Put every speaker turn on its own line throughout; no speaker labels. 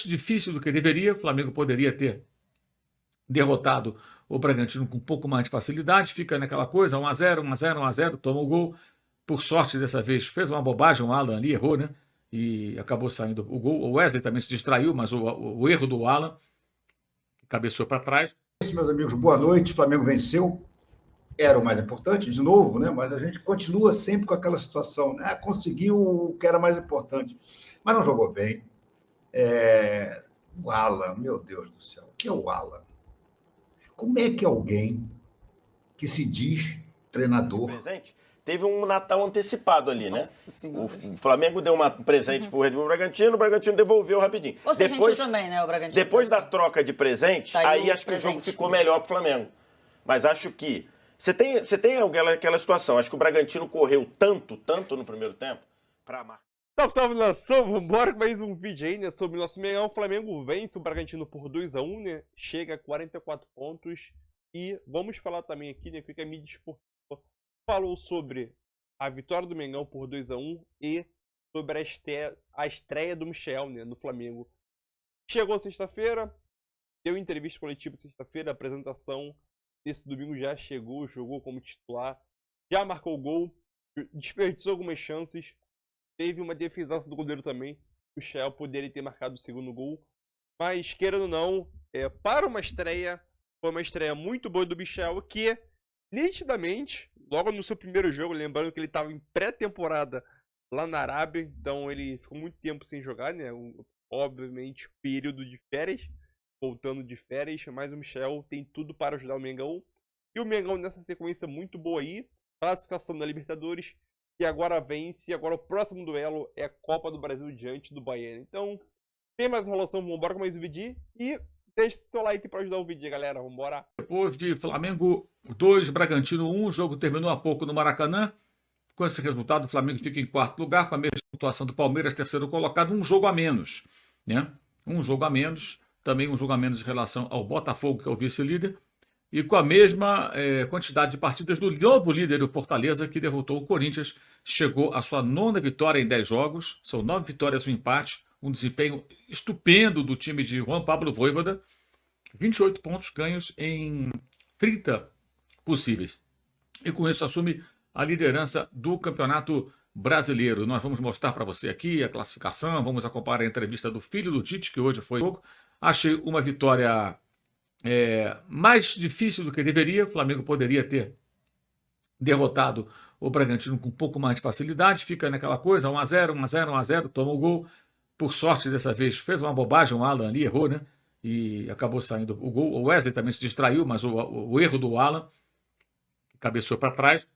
difícil do que deveria. O Flamengo poderia ter derrotado o Bragantino com um pouco mais de facilidade. Fica naquela coisa, 1-0, 1-0, 1-0, toma o gol. Por sorte, dessa vez, fez uma bobagem, o Alan ali errou, né? E acabou saindo o gol. O Wesley também se distraiu, mas o erro do Alan, que cabeceou para trás.
Meus amigos, boa noite. O Flamengo venceu. Era o mais importante, de novo, né? Mas a gente continua sempre com aquela situação, né? Conseguiu o que era mais importante, mas não jogou bem. O Alan, meu Deus do céu, o que é o Alan? Como é que alguém que se diz treinador...
Presente? Teve um Natal antecipado ali, né? O Flamengo deu um presente pro Red Bull Bragantino, o Bragantino devolveu rapidinho.
Você sentiu também, né, o Bragantino?
Depois da troca de presente, aí acho que o jogo ficou melhor pro Flamengo. Mas acho que... Você tem aquela situação, acho que o Bragantino correu tanto no primeiro tempo, pra marcar.
Salve nação, vambora com mais um vídeo aí, né, sobre o nosso Mengão. O Flamengo vence o Bragantino por 2-1, né, chega a 44 pontos. E vamos falar também aqui, né, que a mídia esportiva falou sobre a vitória do Mengão por 2-1 e sobre a estreia do Michel, né, no Flamengo. Chegou sexta-feira, deu entrevista coletiva sexta-feira, a apresentação desse domingo já chegou, jogou como titular, já marcou o gol, desperdiçou algumas chances. Teve uma defesaça do goleiro também. O Michel poderia ter marcado o segundo gol. Mas, querendo ou não, para uma estreia, foi uma estreia muito boa do Michel, que, nitidamente, logo no seu primeiro jogo, lembrando que ele estava em pré-temporada lá na Arábia, então ele ficou muito tempo sem jogar, né? Obviamente, período de férias, voltando de férias, mas o Michel tem tudo para ajudar o Mengão. E o Mengão nessa sequência muito boa aí, classificação da Libertadores, e agora vence, agora o próximo duelo é a Copa do Brasil diante do Bahia. Então, tem mais enrolação, vambora com mais um vídeo e deixe seu like para ajudar o vídeo, galera, vambora.
Depois de Flamengo 2, Bragantino 1, o jogo terminou há pouco no Maracanã. Com esse resultado, o Flamengo fica em quarto lugar, com a mesma pontuação do Palmeiras, terceiro colocado, um jogo a menos, né? Um jogo a menos, também um jogo a menos em relação ao Botafogo, que é o vice-líder, e com a mesma quantidade de partidas do novo líder, o Fortaleza, que derrotou o Corinthians, chegou à sua 9ª vitória em 10 jogos, são 9 vitórias e um empate, um desempenho estupendo do time de Juan Pablo Vojvoda, 28 pontos ganhos em 30 possíveis. E com isso assume a liderança do Campeonato Brasileiro. Nós vamos mostrar para você aqui a classificação, vamos acompanhar a entrevista do filho do Tite, que hoje foi jogo. Achei uma vitória mais difícil do que deveria. O Flamengo poderia ter derrotado o Bragantino com um pouco mais de facilidade. Fica naquela coisa, 1-0, 1-0, 1-0, toma o gol. Por sorte, dessa vez, fez uma bobagem, o Alan ali errou, né? E acabou saindo o gol. O Wesley também se distraiu, mas o erro do Alan, que cabeceou para trás,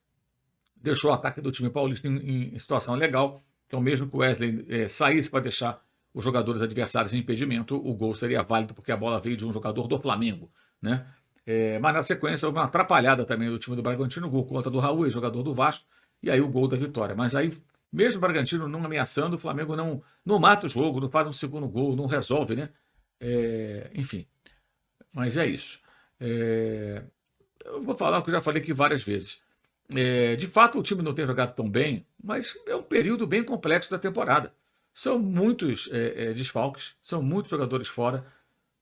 deixou o ataque do time paulista em situação legal. Então, mesmo que o Wesley saísse para deixar os jogadores adversários em impedimento, o gol seria válido, porque a bola veio de um jogador do Flamengo, né? Mas na sequência houve uma atrapalhada também do time do Bragantino, gol contra do Raul, jogador do Vasco, e aí o gol da vitória. Mas aí, mesmo o Bragantino não ameaçando, o Flamengo não mata o jogo, não faz um segundo gol, não resolve, né? Enfim, mas é isso. Eu vou falar o que eu já falei aqui várias vezes. De fato, o time não tem jogado tão bem, mas é um período bem complexo da temporada. São muitos desfalques, são muitos jogadores fora,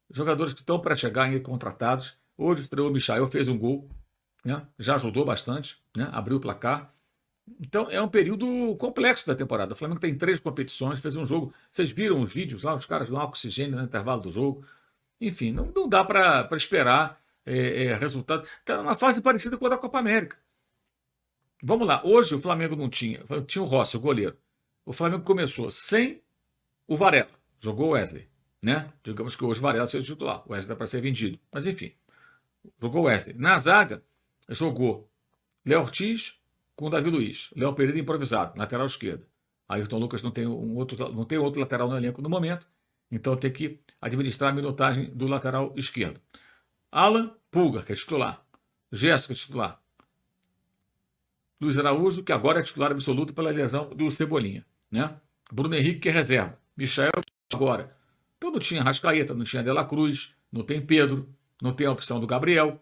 jogadores que estão para chegar e contratados. Hoje estreou o Michael, fez um gol, né? Já ajudou bastante, né? Abriu o placar. Então é um período complexo da temporada. O Flamengo tem 3 competições, fez um jogo. Vocês viram os vídeos lá, os caras dão oxigênio no intervalo do jogo. Enfim, não dá para esperar resultado. Está numa fase parecida com a da Copa América. Vamos lá, hoje o Flamengo não tinha o Rossi, o goleiro. O Flamengo começou sem o Varela, jogou o Wesley, né? Digamos que hoje o Varela seja titular, o Wesley dá para ser vendido, mas enfim, jogou o Wesley. Na zaga, jogou Léo Ortiz com o Davi Luiz, Léo Pereira improvisado, lateral esquerda. Ayrton Lucas não tem outro lateral no elenco no momento, então tem que administrar a minutagem do lateral esquerdo. Alan Pulga, que é titular. Jéssica, titular. Luiz Araújo, que agora é titular absoluto pela lesão do Cebolinha, né? Bruno Henrique, que é reserva. Michael, agora. Então não tinha Rascaeta, não tinha De La Cruz, não tem Pedro, não tem a opção do Gabriel.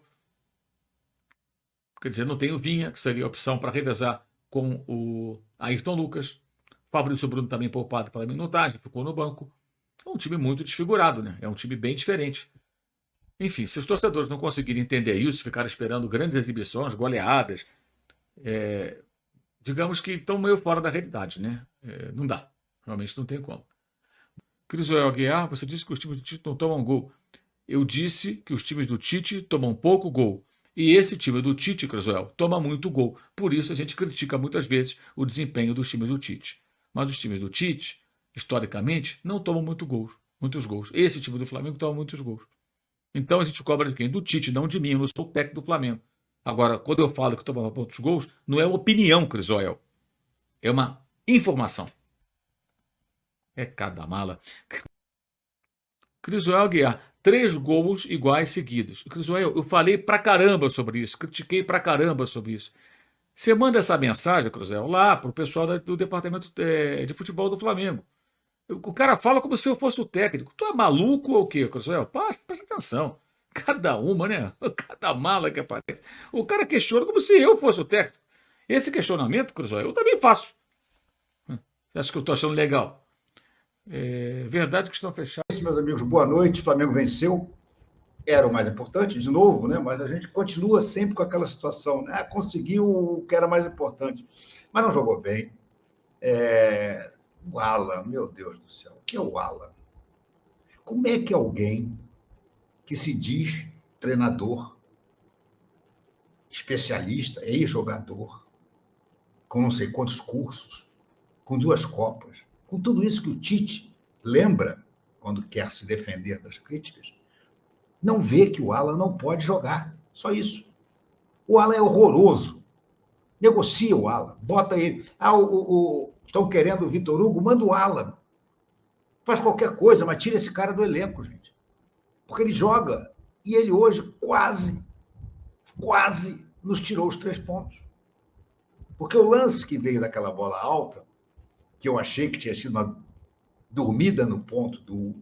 Quer dizer, não tem o Vinha, que seria a opção para revezar com o Ayrton Lucas. Fabrício Bruno também poupado pela minutagem, ficou no banco. é um time muito desfigurado, né? É um time bem diferente. Enfim, se os torcedores não conseguirem entender isso, ficarem esperando grandes exibições, goleadas, digamos que estão meio fora da realidade, né? Não dá. Realmente não tem como. Crisoel Aguiar, você disse que os times do Tite não tomam gol. Eu disse que os times do Tite tomam pouco gol. E esse time do Tite, Crisoel, toma muito gol. Por isso a gente critica muitas vezes o desempenho dos times do Tite. Mas os times do Tite, historicamente, não tomam muitos gols. Esse time do Flamengo toma muitos gols. Então a gente cobra de quem? Do Tite, não de mim. Eu não sou o técnico do Flamengo. Agora, quando eu falo que toma muitos gols, não é opinião, Crisoel. É uma informação. É cada mala. Crisoel Aguiar, 3 gols iguais seguidos. Crisoel, eu falei pra caramba sobre isso, critiquei pra caramba sobre isso. Você manda essa mensagem, Crisoel, lá pro pessoal do departamento de futebol do Flamengo. O cara fala como se eu fosse o técnico. Tu é maluco ou o quê, Crisoel? Presta atenção. Cada uma, né? Cada mala que aparece. O cara questiona como se eu fosse o técnico. Esse questionamento, Crisoel, eu também faço. Você acha que eu tô achando legal? Verdade que estão fechados.
Meus amigos, boa noite. O Flamengo venceu. Era o mais importante, de novo, né? Mas a gente continua sempre com aquela situação, né? Conseguiu o que era mais importante, mas não jogou bem. O Alan, meu Deus do céu, o que é o Alan? Como é que alguém que se diz treinador, especialista, ex-jogador, com não sei quantos cursos, com 2 Copas, com tudo isso que o Tite lembra quando quer se defender das críticas, não vê que o Alan não pode jogar. Só isso. O Alan é horroroso. Negocia o Alan. Bota ele. Estão querendo o Vitor Hugo? Manda o Alan. Faz qualquer coisa, mas tira esse cara do elenco, gente. Porque ele joga. E ele hoje quase nos tirou os 3 pontos. Porque o lance que veio daquela bola alta, que eu achei que tinha sido uma dormida no ponto do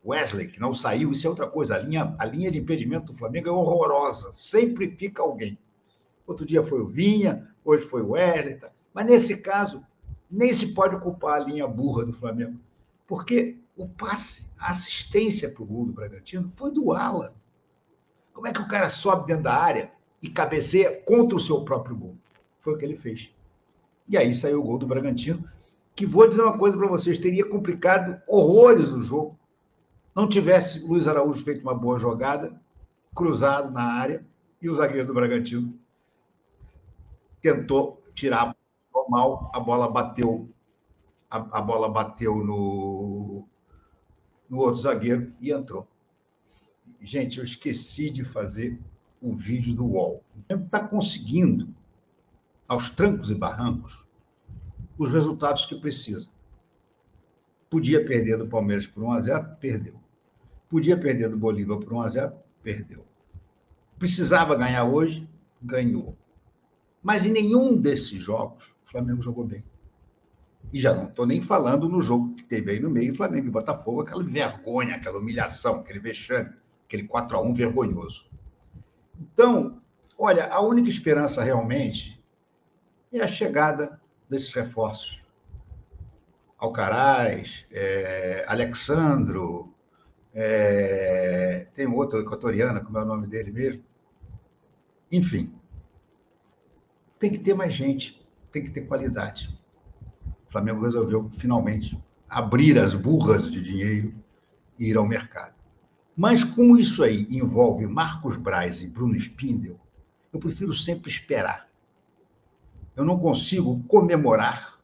Wesley, que não saiu, isso é outra coisa. A linha de impedimento do Flamengo é horrorosa. Sempre fica alguém. Outro dia foi o Vinha, hoje foi o Wesley. Tá? Mas nesse caso, nem se pode culpar a linha burra do Flamengo. Porque o passe, a assistência para o gol do Bragantino foi do Alan. Como é que o cara sobe dentro da área e cabeceia contra o seu próprio gol? Foi o que ele fez. E aí saiu o gol do Bragantino, que vou dizer uma coisa para vocês, teria complicado horrores o jogo. Não tivesse Luiz Araújo feito uma boa jogada, cruzado na área, e o zagueiro do Bragantino tentou tirar mal, a bola bateu no outro zagueiro e entrou. Gente, eu esqueci de fazer o vídeo do UOL. O Flamengo está conseguindo, aos trancos e barrancos, os resultados que precisa. Podia perder do Palmeiras por 1-0, perdeu. Podia perder do Bolívar por 1-0, perdeu. Precisava ganhar hoje, ganhou. Mas em nenhum desses jogos o Flamengo jogou bem. E já não estou nem falando no jogo que teve aí no meio, Flamengo e Botafogo, aquela vergonha, aquela humilhação, aquele vexame, aquele 4-1 vergonhoso. Então, olha, a única esperança realmente é a chegada desses reforços. Alcaraz, Alexandro, tem um outro equatoriano, como é o nome dele mesmo. Enfim, tem que ter mais gente, tem que ter qualidade. O Flamengo resolveu, finalmente, abrir as burras de dinheiro e ir ao mercado. Mas como isso aí envolve Marcos Braz e Bruno Spindel, eu prefiro sempre esperar. Eu não consigo comemorar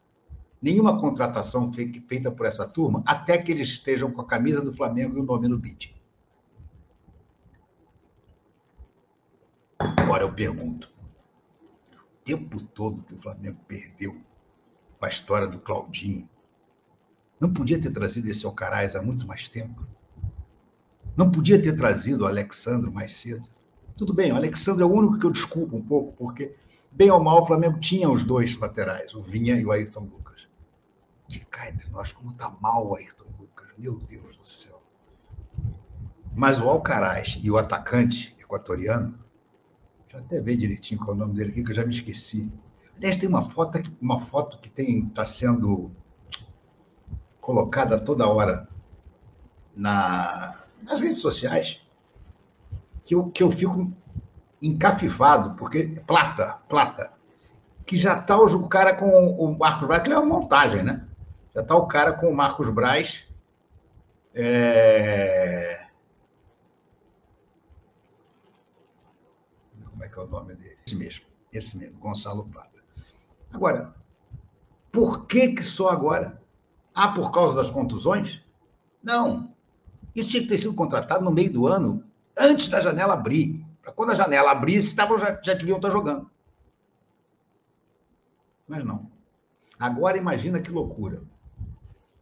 nenhuma contratação feita por essa turma até que eles estejam com a camisa do Flamengo e o nome no bid. Agora eu pergunto, o tempo todo que o Flamengo perdeu com a história do Claudinho, não podia ter trazido esse Alcaraz há muito mais tempo? Não podia ter trazido o Alexandro mais cedo? Tudo bem, o Alexandro é o único que eu desculpo um pouco, porque, bem ou mal, o Flamengo tinha os 2 laterais, o Vinha e o Ayrton Lucas. Que cá entre nós, como está mal o Ayrton Lucas, meu Deus do céu. Mas o Alcaraz e o atacante equatoriano, deixa eu até ver direitinho qual é o nome dele aqui, que eu já me esqueci. Aliás, tem uma foto que está sendo colocada toda hora nas redes sociais que eu fico encafifado, porque plata, que já está o cara com o Marcos Braz, que é uma montagem, né? Já está o cara com o Marcos Braz. Como é que é o nome dele? Esse mesmo, Gonçalo Plata. Agora, por que só agora? Por causa das contusões? Não. Isso tinha que ter sido contratado no meio do ano, antes da janela abrir. Quando a janela abrisse, já deviam estar jogando. Mas não. Agora imagina que loucura.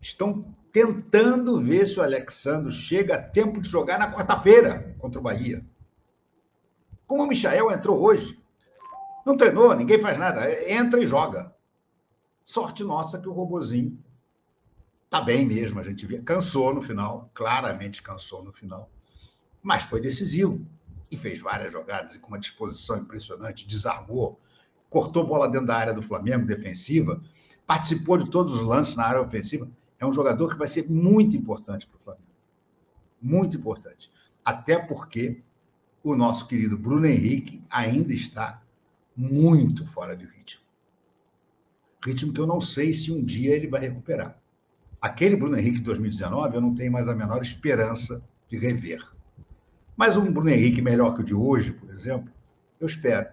Estão tentando ver se o Alexandre chega a tempo de jogar na quarta-feira contra o Bahia. Como o Michael entrou hoje, não treinou, ninguém faz nada, entra e joga. Sorte nossa que o robozinho está bem mesmo, a gente vê. Cansou no final, claramente cansou no final, mas foi decisivo e fez várias jogadas e com uma disposição impressionante, desarmou, cortou bola dentro da área do Flamengo, defensiva, participou de todos os lances na área ofensiva. É um jogador que vai ser muito importante para o Flamengo. Muito importante. Até porque o nosso querido Bruno Henrique ainda está muito fora de ritmo. Ritmo que eu não sei se um dia ele vai recuperar. Aquele Bruno Henrique de 2019, eu não tenho mais a menor esperança de rever. Mas um Bruno Henrique melhor que o de hoje, por exemplo, eu espero.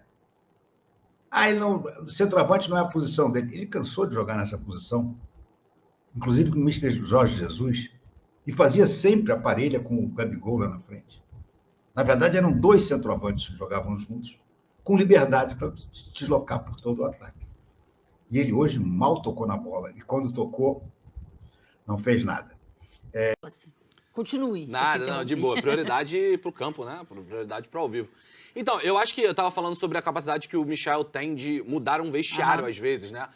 O centroavante não é a posição dele. Ele cansou de jogar nessa posição, inclusive com o Mr. Jorge Jesus, e fazia sempre a parelha com o Gabigol lá na frente. Na verdade, eram 2 centroavantes que jogavam juntos, com liberdade para se deslocar por todo o ataque. E ele hoje mal tocou na bola, e quando tocou, não fez nada.
Continue.
Nada, não, de boa. Prioridade pro campo, né? Prioridade pro ao vivo. Então, eu acho que eu tava falando sobre a capacidade que o Michael tem de mudar um vestiário às vezes, né?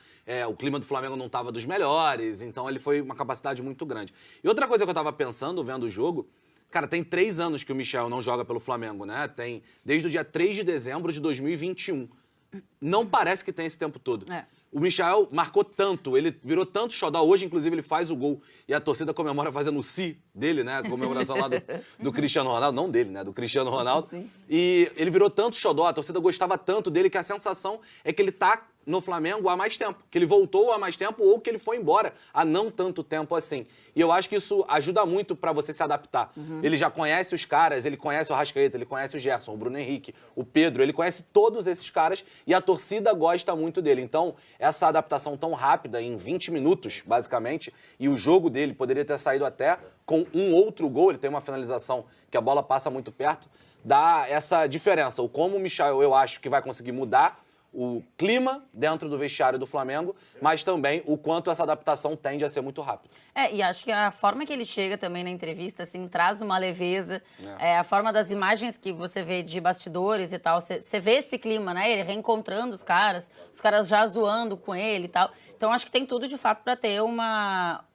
O clima do Flamengo não tava dos melhores, então ele foi uma capacidade muito grande. E outra coisa que eu tava pensando, vendo o jogo, cara, tem 3 anos que o Michael não joga pelo Flamengo, né? Tem desde o dia 3 de dezembro de 2021. Não parece que tem esse tempo todo. O Michael marcou tanto, ele virou tanto xodó. Hoje, inclusive, ele faz o gol e a torcida comemora fazendo o si dele, né? A comemoração lá do Cristiano Ronaldo. Não dele, né? Do Cristiano Ronaldo. Sim. E ele virou tanto xodó, a torcida gostava tanto dele que a sensação é que ele tá no Flamengo há mais tempo. Que ele voltou há mais tempo ou que ele foi embora há não tanto tempo assim. E eu acho que isso ajuda muito pra você se adaptar. Ele já conhece os caras, ele conhece o Arrascaeta, ele conhece o Gerson, o Bruno Henrique, o Pedro, ele conhece todos esses caras e a torcida gosta muito dele. Então, essa adaptação tão rápida, em 20 minutos, basicamente, e o jogo dele poderia ter saído até com um outro gol, ele tem uma finalização que a bola passa muito perto, dá essa diferença. O como o Michael, eu acho que vai conseguir mudar o clima dentro do vestiário do Flamengo, mas também o quanto essa adaptação tende a ser muito rápida.
E acho que a forma que ele chega também na entrevista, assim, traz uma leveza. A forma das imagens que você vê de bastidores e tal, você vê esse clima, né? Ele reencontrando os caras já zoando com ele e tal. Então acho que tem tudo de fato para ter uma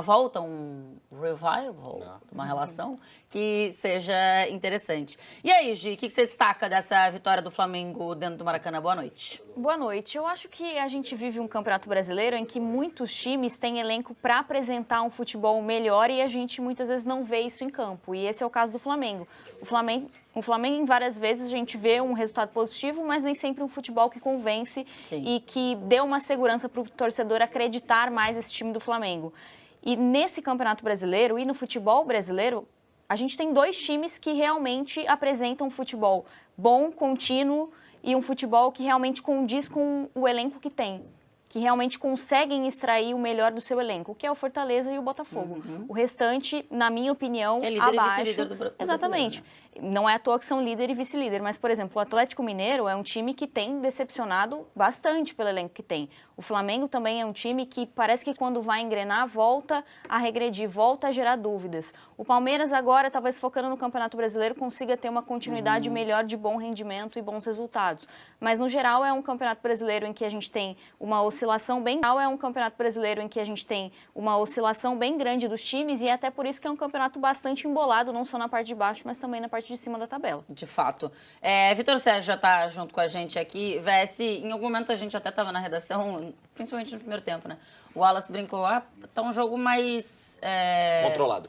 volta, um revival, uma relação que seja interessante. E aí, Gi, o que você destaca dessa vitória do Flamengo dentro do Maracanã? Boa noite.
Boa noite. Eu acho que a gente vive um campeonato brasileiro em que muitos times têm elenco para apresentar um futebol melhor e a gente muitas vezes não vê isso em campo. E esse é o caso do Flamengo. O Flamengo, várias vezes, a gente vê um resultado positivo, mas nem sempre um futebol que convence. Sim. E que dê uma segurança para o torcedor acreditar mais nesse time do Flamengo. E nesse Campeonato Brasileiro e no futebol brasileiro, a gente tem 2 times que realmente apresentam um futebol bom, contínuo e um futebol que realmente condiz com o elenco que tem. Que realmente conseguem extrair o melhor do seu elenco, que é o Fortaleza e o Botafogo. O restante, na minha opinião,
é líder
abaixo.
E vice-líder do
Exatamente. Não é à toa que são líder e vice-líder, mas, por exemplo, o Atlético Mineiro é um time que tem decepcionado bastante pelo elenco que tem. O Flamengo também é um time que parece que quando vai engrenar, volta a regredir, volta a gerar dúvidas. O Palmeiras agora, talvez focando no Campeonato Brasileiro, consiga ter uma continuidade melhor de bom rendimento e bons resultados. Mas, no geral, é um Campeonato Brasileiro em que a gente tem uma oscilação bem grande dos times e é até por isso que é um campeonato bastante embolado, não só na parte de baixo, mas também na parte de cima da tabela.
De fato. Vitor Sérgio já está junto com a gente aqui. VS, em algum momento a gente até estava na redação, principalmente no primeiro tempo, né? O Wallace brincou, tá um jogo mais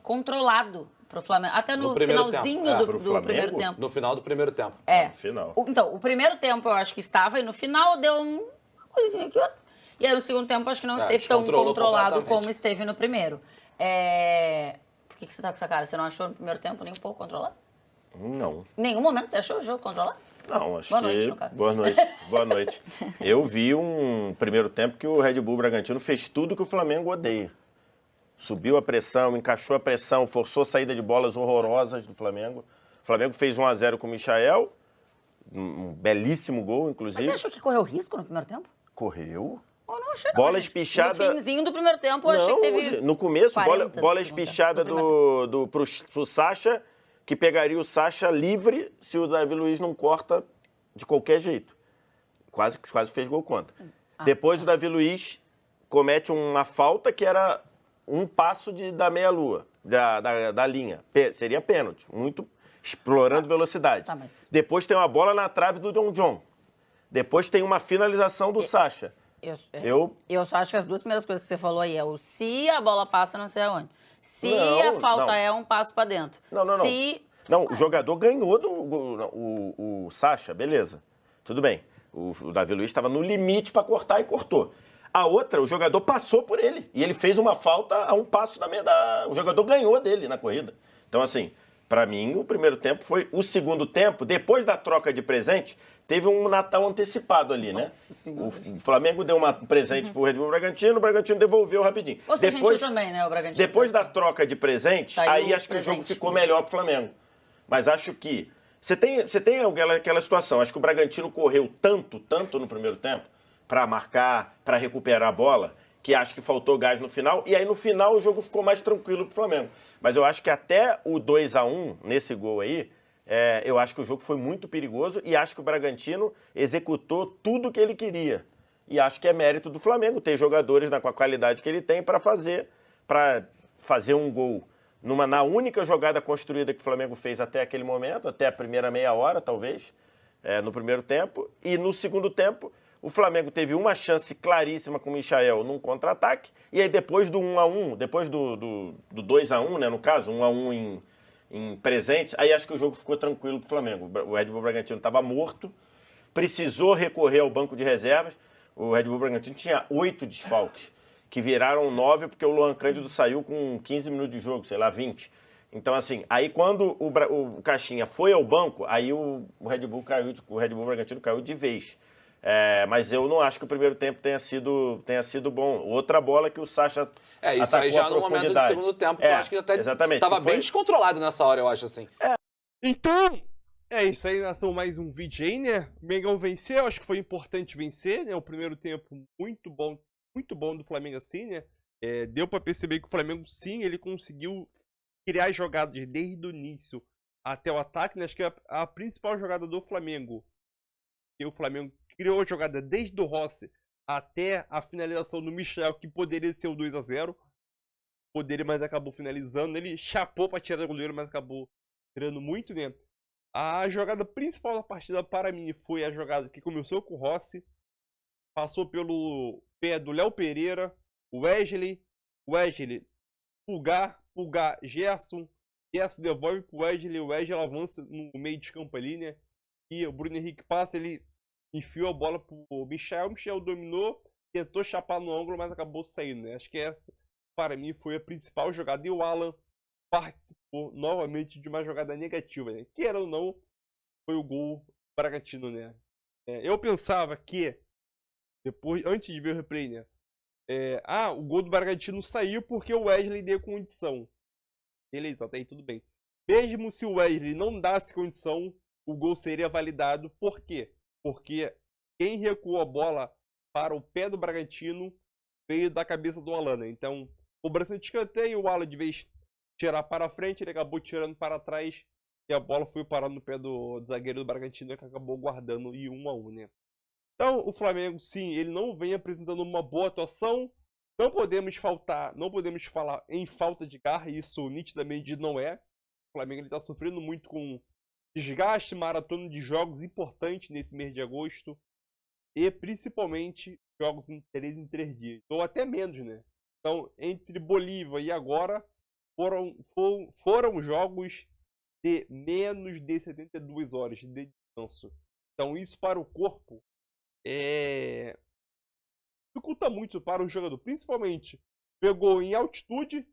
controlado pro Flamengo. Até no finalzinho do primeiro tempo.
No final do primeiro tempo.
No final.
Então, o primeiro tempo eu acho que estava, e no final deu uma coisinha aqui, outra. E aí no segundo tempo acho que não esteve tão controlado como esteve no primeiro. Por que você tá com essa cara? Você não achou no primeiro tempo nem um pouco controlado?
Não.
Em nenhum momento você achou o jogo controlado?
Não, acho
Boa
que...
noite, no caso.
Boa noite. Boa noite. Eu vi um primeiro tempo que o Red Bull Bragantino fez tudo que o Flamengo odeia. Subiu a pressão, encaixou a pressão, forçou a saída de bolas horrorosas do Flamengo. O Flamengo fez 1-0 com o Michael, um belíssimo gol, inclusive.
Mas você achou que correu risco no primeiro tempo?
Correu.
Eu não achei,
Bola espichada...
No finzinho do primeiro tempo eu achei que teve...
No começo, bola espichada pro Sacha, que pegaria o Sacha livre se o Davi Luiz não corta de qualquer jeito. Quase fez gol contra. Depois o Davi Luiz comete uma falta que era um passo da meia-lua, da linha. Seria pênalti, muito explorando velocidade. Depois tem uma bola na trave do John. Depois tem uma finalização do Sacha.
Eu só acho que as duas primeiras coisas que você falou aí é o se a bola passa não sei aonde. Se a falta é um passo pra dentro.
Não, o jogador ganhou o Sacha, beleza. Tudo bem. O Davi Luiz estava no limite para cortar e cortou. A outra, o jogador passou por ele. E ele fez uma falta a um passo o jogador ganhou dele na corrida. Então, assim, para mim, o primeiro tempo foi o segundo tempo. Depois da troca de presente, teve um Natal antecipado ali, né? O Flamengo deu um presente pro Red Bull Bragantino, o Bragantino devolveu rapidinho.
Você sentiu também, né, o Bragantino?
Depois da troca de presente, aí acho que o jogo ficou melhor pro Flamengo. Mas acho que... Você tem aquela situação, acho que o Bragantino correu tanto no primeiro tempo, para marcar, para recuperar a bola, que acho que faltou gás no final, e aí no final o jogo ficou mais tranquilo pro Flamengo. Mas eu acho que até o 2-1, nesse gol aí, eu acho que o jogo foi muito perigoso e acho que o Bragantino executou tudo que ele queria. E acho que é mérito do Flamengo ter jogadores com a qualidade que ele tem para fazer um gol na única jogada construída que o Flamengo fez até aquele momento, até a primeira meia hora, talvez, no primeiro tempo. E no segundo tempo, o Flamengo teve uma chance claríssima com o Michael num contra-ataque. E aí depois do 1-1, depois do 2-1, né, no caso, 1-1 em presente, aí acho que o jogo ficou tranquilo pro Flamengo. O Red Bull Bragantino estava morto, precisou recorrer ao banco de reservas. O Red Bull Bragantino tinha 8 desfalques, que viraram 9 porque o Luan Cândido saiu com 15 minutos de jogo, sei lá, 20. Então, assim, aí quando o Caixinha foi ao banco, aí o Red Bull Bragantino caiu de vez. Mas eu não acho que o primeiro tempo tenha sido bom. Outra bola que o Sacha
isso aí já no momento do segundo tempo, que eu acho que até estava bem descontrolado nessa hora, eu acho, assim.
Então, é isso aí, nação, mais um vídeo aí, né? O Mengão venceu, acho que foi importante vencer, né? O primeiro tempo muito bom do Flamengo, assim, né? Deu pra perceber que o Flamengo, sim, ele conseguiu criar jogadas desde o início até o ataque, né? Acho que a principal jogada do Flamengo, que o Flamengo criou a jogada desde o Rossi até a finalização do Michel, que poderia ser o 2-0. Poderia, mas acabou finalizando. Ele chapou pra tirar o goleiro, mas acabou tirando muito, né? A jogada principal da partida para mim foi a jogada que começou com o Rossi, passou pelo pé do Léo Pereira, o Wesley, Pulgar, Gerson devolve pro Wesley, o Wesley avança no meio de campo ali, né? E o Bruno Henrique passa, ele enfiou a bola pro Michel, o Michel dominou, tentou chapar no ângulo, mas acabou saindo, né? Acho que essa, para mim, foi a principal jogada. E o Alan participou novamente de uma jogada negativa, né? Queira ou não, foi o gol Bragantino, né? Eu pensava que, depois, antes de ver o replay, né? O gol do Bragantino saiu porque o Wesley deu condição. Beleza, até aí tudo bem. Mesmo se o Wesley não desse condição, o gol seria validado. Por quê? Porque quem recuou a bola para o pé do Bragantino veio da cabeça do Alan, né? Então, cobrança de escanteio, o Alan, de vez tirar para frente, ele acabou tirando para trás e a bola foi parar no pé do zagueiro do Bragantino, que acabou guardando e 1-1, né? Então, o Flamengo, sim, ele não vem apresentando uma boa atuação. Não podemos falar em falta de garra, isso nitidamente não é. O Flamengo está sofrendo muito com desgaste, maratona de jogos importantes nesse mês de agosto. E principalmente jogos em 3 dias. Ou até menos, né? Então, entre Bolívia e agora, foram jogos de menos de 72 horas de descanso. Então, isso para o corpo dificulta muito para o jogador. Principalmente, pegou em altitude,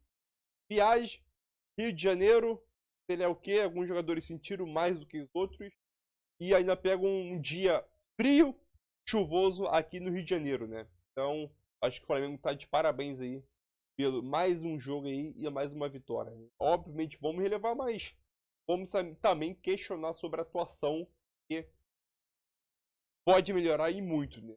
viagem, Rio de Janeiro, sei lá o que, alguns jogadores sentiram mais do que os outros. E ainda pegam um dia frio, chuvoso aqui no Rio de Janeiro, né? Então, acho que o Flamengo tá de parabéns aí pelo mais um jogo aí e mais uma vitória. Obviamente vamos relevar, mas vamos também questionar sobre a atuação, que pode melhorar e muito, né?